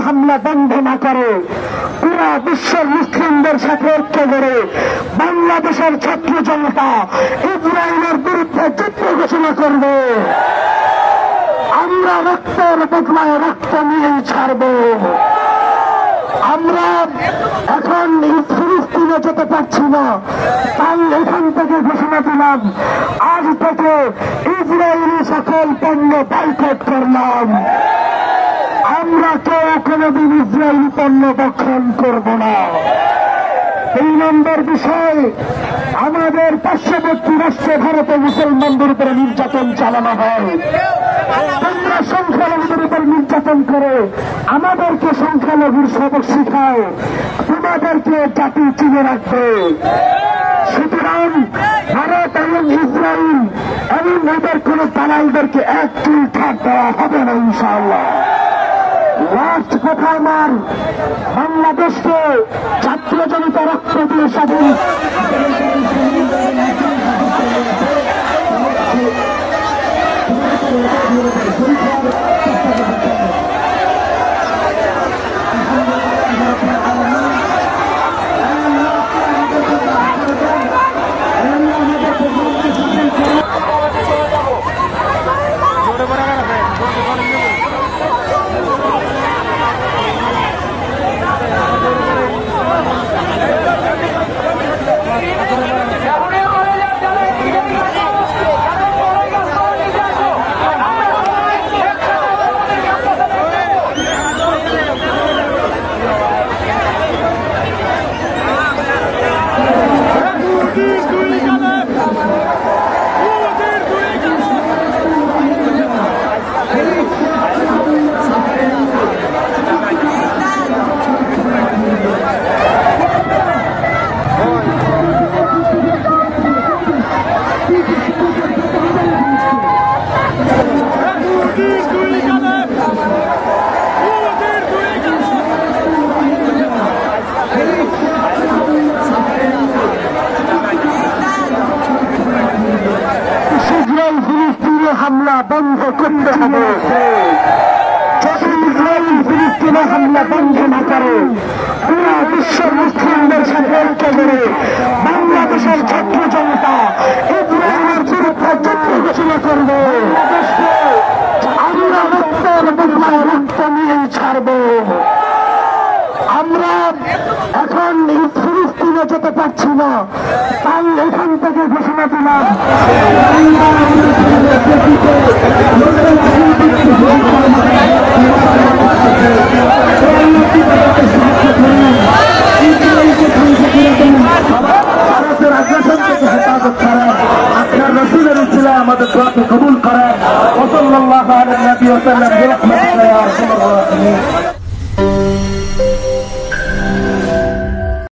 হামলা বন্ধ না করে পুরা বিশ্বের মুসলিমদের সাথে ঐক্য করে বাংলাদেশের ছাত্র জনতা ইসরায়েলের বিরুদ্ধে যুদ্ধ ঘোষণা করবে। আমরা রক্তের বদলায় রক্ত নিয়েই ছাড়ব। আমরা এখন ফিলিস্তিনে যেতে পারছি না, কাল এখান থেকে ঘোষণা দিলাম আজ থেকে ইসরায়েলি সকল পণ্য বয়কট করলাম। আমরা কেউ কোনদিন ইসরায়েলি পণ্য ভক্ষণ করব না। 3 নম্বর বিষয়, আমাদের পার্শ্ববর্তী রাষ্ট্রে ভারতে মুসলমানদের উপরে নির্যাতন চালানো হয়। তোমরা সংখ্যালঘুদের উপর নির্যাতন করে আমাদেরকে সংখ্যালঘুর সবক শিখাও, তোমাদেরকে জাতি চিনে রাখবে। সুতরাং ভারত এবং ইসরায়েল এবং এদের কোন দালালদেরকে এক চুল ছাড় দেওয়া হবে না ইনশাআল্লাহ। লাস্ট কথা আমার, বাংলাদেশকে ছাত্র জনতা রক্ত দিয়ে স্বাধীন হামলা বন্ধ করতে হবে। যদি ইসরায়েল ফিলিস্তিনে হামলা বন্ধ না করে পুরা বিশ্বের মুসলিমদের সাথে ঐক্য করে বাংলাদেশের ছাত্র জনতা ইসরায়েলের বিরুদ্ধে যুদ্ধ ঘোষণা করবে। আমরা রক্তের বদলায় রক্ত নিয়েই ছাড়ব। আমরা এখন ফিলিস্তিনে যেতে পারছি না, কাল এখান থেকে ঘোষণা দিলাম ভারতের আগ্রাসন থেকে হেফাজত করেন, আপনার রসুলের উসিলায় আমাদের দোয়াকে কবুল করেন। ওয়া সাল্লাল্লাহু আলা নবী ওয়া সাল্লাম।